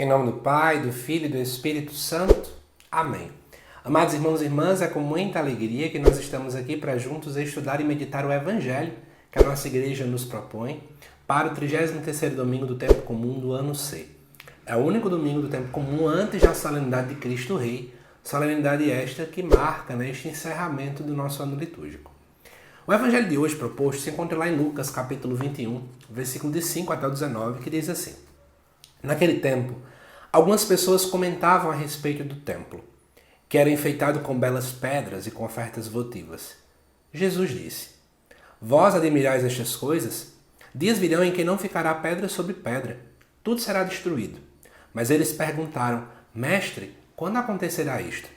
Em nome do Pai, do Filho e do Espírito Santo. Amém. Amados irmãos e irmãs, é com muita alegria que nós estamos aqui para juntos estudar e meditar o Evangelho que a nossa igreja nos propõe para o 33º domingo do tempo comum do ano C. É o único domingo do tempo comum antes da solenidade de Cristo Rei, solenidade esta que marca este encerramento do nosso ano litúrgico. O Evangelho de hoje proposto se encontra lá em Lucas, capítulo 21, versículo de 5 até o 19, que diz assim: Naquele tempo, algumas pessoas comentavam a respeito do templo, que era enfeitado com belas pedras e com ofertas votivas. Jesus disse: Vós admirais estas coisas? Dias virão em que não ficará pedra sobre pedra, tudo será destruído. Mas eles perguntaram: Mestre, quando acontecerá isto?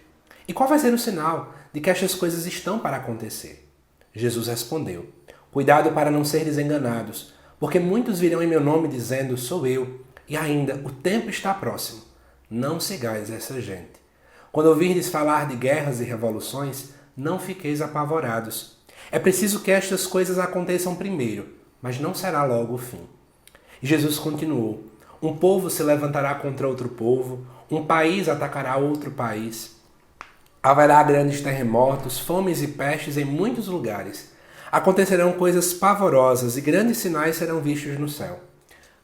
E qual vai ser o sinal de que estas coisas estão para acontecer? Jesus respondeu: Cuidado para não seres enganados, porque muitos virão em meu nome dizendo: Sou eu, e ainda o tempo está próximo. Não sigais essa gente. Quando ouvirdes falar de guerras e revoluções, não fiqueis apavorados. É preciso que estas coisas aconteçam primeiro, mas não será logo o fim. E Jesus continuou: Um povo se levantará contra outro povo, um país atacará outro país. Haverá grandes terremotos, fomes e pestes em muitos lugares. Acontecerão coisas pavorosas e grandes sinais serão vistos no céu.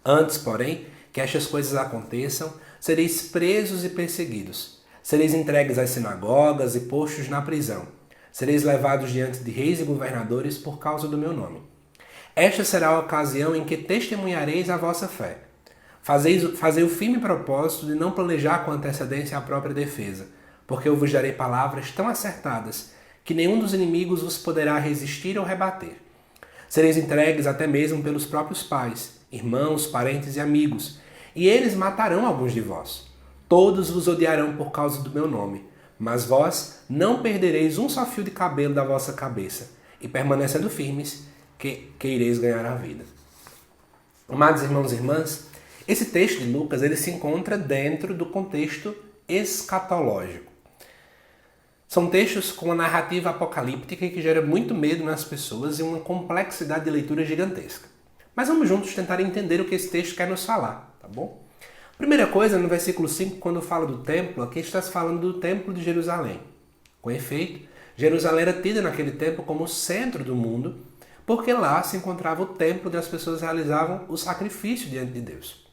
Antes, porém, que estas coisas aconteçam, sereis presos e perseguidos. Sereis entregues às sinagogas e postos na prisão. Sereis levados diante de reis e governadores por causa do meu nome. Esta será a ocasião em que testemunhareis a vossa fé. Fazei o firme propósito de não planejar com antecedência a própria defesa, porque eu vos darei palavras tão acertadas que nenhum dos inimigos vos poderá resistir ou rebater. Sereis entregues até mesmo pelos próprios pais, irmãos, parentes e amigos, e eles matarão alguns de vós. Todos vos odiarão por causa do meu nome, mas vós não perdereis um só fio de cabelo da vossa cabeça, e permanecendo firmes, que ireis ganhar a vida. Amados irmãos e irmãs, esse texto de Lucas ele se encontra dentro do contexto escatológico. São textos com uma narrativa apocalíptica que gera muito medo nas pessoas e uma complexidade de leitura gigantesca. Mas vamos juntos tentar entender o que esse texto quer nos falar, tá bom? Primeira coisa, no versículo 5, quando fala do templo, aqui está se falando do templo de Jerusalém. Com efeito, Jerusalém era tida naquele tempo como o centro do mundo, porque lá se encontrava o templo onde as pessoas realizavam o sacrifício diante de Deus.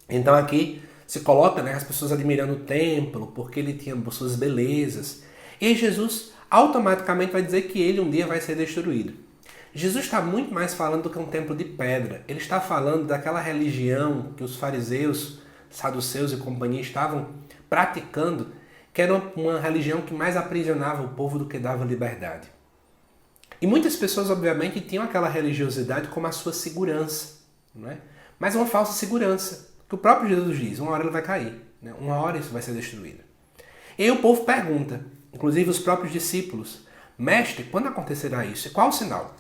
Então aqui se coloca as pessoas admirando o templo, porque ele tinha suas belezas. E Jesus automaticamente vai dizer que ele um dia vai ser destruído. Jesus está muito mais falando do que um templo de pedra. Ele está falando daquela religião que os fariseus, saduceus e companhia estavam praticando, que era uma religião que mais aprisionava o povo do que dava liberdade. E muitas pessoas, obviamente, tinham aquela religiosidade como a sua segurança, não é? Mas é uma falsa segurança, que o próprio Jesus diz: uma hora ele vai cair, né? Uma hora isso vai ser destruído. E aí o povo pergunta, inclusive os próprios discípulos: Mestre, quando acontecerá isso? E qual o sinal?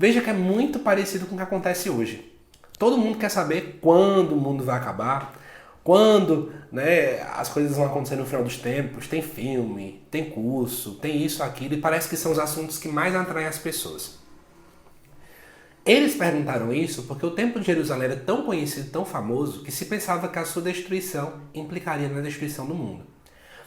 Veja que é muito parecido com o que acontece hoje. Todo mundo quer saber quando o mundo vai acabar, quando as coisas vão acontecer no final dos tempos. Tem filme, tem curso, tem isso, aquilo, e parece que são os assuntos que mais atraem as pessoas. Eles perguntaram isso porque o Templo de Jerusalém era tão conhecido, tão famoso, que se pensava que a sua destruição implicaria na destruição do mundo.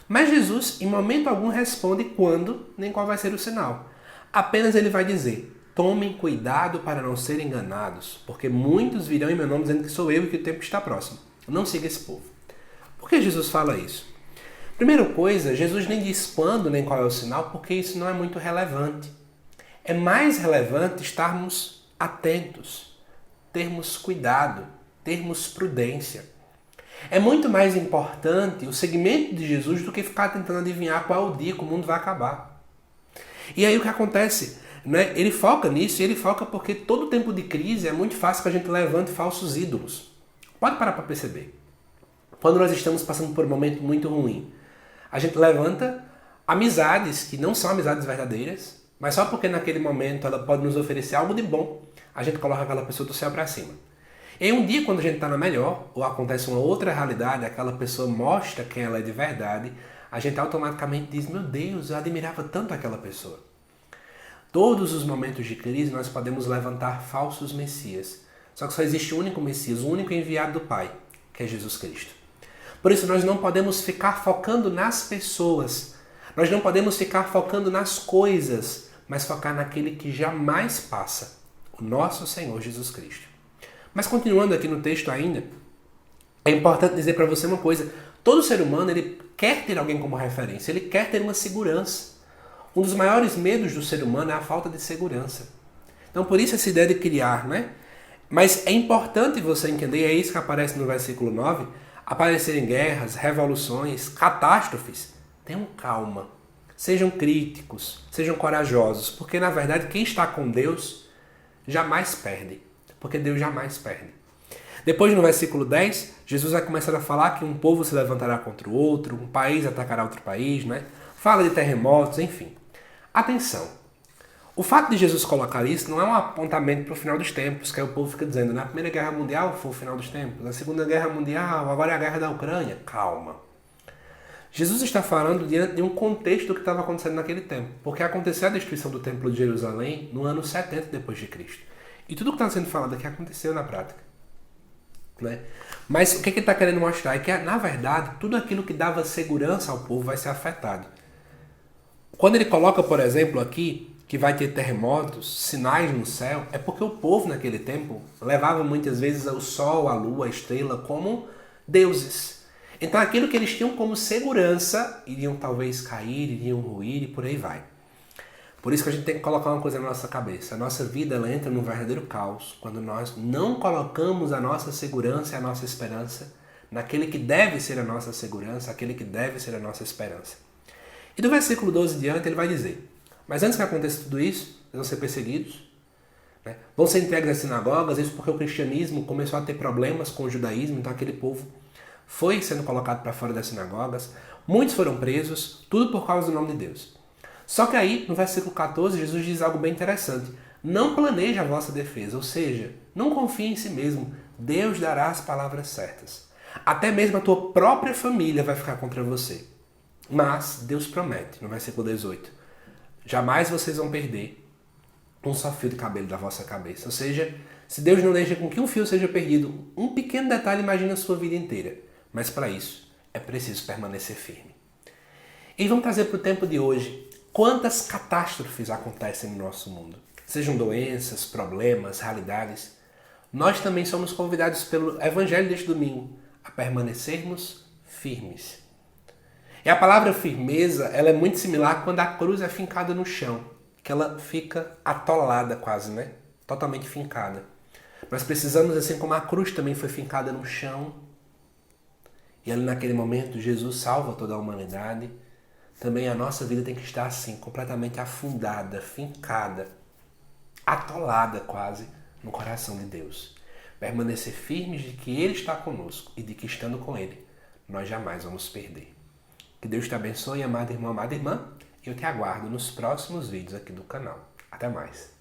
Mas Jesus, em momento algum, responde quando nem qual vai ser o sinal. Apenas ele vai dizer: Tomem cuidado para não serem enganados, porque muitos virão em meu nome dizendo que sou eu e que o tempo está próximo. Não siga esse povo. Por que Jesus fala isso? Primeira coisa, Jesus nem diz quando nem qual é o sinal, porque isso não é muito relevante. É mais relevante estarmos atentos, termos cuidado, termos prudência. É muito mais importante o seguimento de Jesus do que ficar tentando adivinhar qual é o dia que o mundo vai acabar. E aí o que acontece? Ele foca nisso, e ele foca porque todo tempo de crise é muito fácil que a gente levante falsos ídolos. Pode parar para perceber. Quando nós estamos passando por um momento muito ruim, a gente levanta amizades que não são amizades verdadeiras, mas só porque naquele momento ela pode nos oferecer algo de bom, a gente coloca aquela pessoa do céu para cima. E um dia, quando a gente está na melhor, ou acontece uma outra realidade, aquela pessoa mostra quem ela é de verdade, a gente automaticamente diz: meu Deus, eu admirava tanto aquela pessoa. Todos os momentos de crise nós podemos levantar falsos messias. Só que só existe um único Messias, o único enviado do Pai, que é Jesus Cristo. Por isso nós não podemos ficar focando nas pessoas. Nós não podemos ficar focando nas coisas, mas focar naquele que jamais passa, o nosso Senhor Jesus Cristo. Mas continuando aqui no texto ainda, é importante dizer para você uma coisa. Todo ser humano ele quer ter alguém como referência, ele quer ter uma segurança. Um dos maiores medos do ser humano é a falta de segurança. Então por isso essa ideia de criar, né? Mas é importante você entender, é isso que aparece no versículo 9, aparecerem guerras, revoluções, catástrofes. Tenham calma, sejam críticos, sejam corajosos, porque na verdade quem está com Deus jamais perde, porque Deus jamais perde. Depois no versículo 10, Jesus vai começar a falar que um povo se levantará contra o outro, um país atacará outro país, né? Fala de terremotos, enfim. Atenção, o fato de Jesus colocar isso não é um apontamento para o final dos tempos, que aí o povo fica dizendo, na Primeira Guerra Mundial foi o final dos tempos, na Segunda Guerra Mundial, agora é a Guerra da Ucrânia. Calma. Jesus está falando diante de um contexto do que estava acontecendo naquele tempo, porque aconteceu a destruição do Templo de Jerusalém no ano 70 depois de Cristo. E tudo o que está sendo falado aqui aconteceu na prática. Né? Mas o que ele está querendo mostrar é que, na verdade, tudo aquilo que dava segurança ao povo vai ser afetado. Quando ele coloca, por exemplo, aqui, que vai ter terremotos, sinais no céu, é porque o povo naquele tempo levava muitas vezes o sol, a lua, a estrela como deuses. Então aquilo que eles tinham como segurança, iriam talvez cair, iriam ruir e por aí vai. Por isso que a gente tem que colocar uma coisa na nossa cabeça. A nossa vida ela entra num verdadeiro caos quando nós não colocamos a nossa segurança e a nossa esperança naquele que deve ser a nossa segurança, aquele que deve ser a nossa esperança. E do versículo 12 em diante ele vai dizer, mas antes que aconteça tudo isso, eles vão ser perseguidos, né? Vão ser entregues às sinagogas, isso porque o cristianismo começou a ter problemas com o judaísmo, então aquele povo foi sendo colocado para fora das sinagogas, muitos foram presos, tudo por causa do nome de Deus. Só que aí, no versículo 14, Jesus diz algo bem interessante. Não planeje a vossa defesa, ou seja, não confie em si mesmo. Deus dará as palavras certas. Até mesmo a tua própria família vai ficar contra você. Mas Deus promete, no versículo 18, jamais vocês vão perder um só fio de cabelo da vossa cabeça. Ou seja, se Deus não deixa com que um fio seja perdido, um pequeno detalhe imagina a sua vida inteira. Mas para isso, é preciso permanecer firme. E vamos trazer para o tempo de hoje. Quantas catástrofes acontecem no nosso mundo? Sejam doenças, problemas, realidades. Nós também somos convidados pelo Evangelho deste domingo a permanecermos firmes. E a palavra firmeza ela é muito similar quando a cruz é fincada no chão, que ela fica atolada quase, né? Totalmente fincada. Nós precisamos, assim como a cruz também foi fincada no chão, e ali naquele momento Jesus salva toda a humanidade, também a nossa vida tem que estar assim, completamente afundada, fincada, atolada quase no coração de Deus. Permanecer firmes de que Ele está conosco e de que estando com Ele, nós jamais vamos perder. Que Deus te abençoe, amado irmão, amada irmã, e eu te aguardo nos próximos vídeos aqui do canal. Até mais!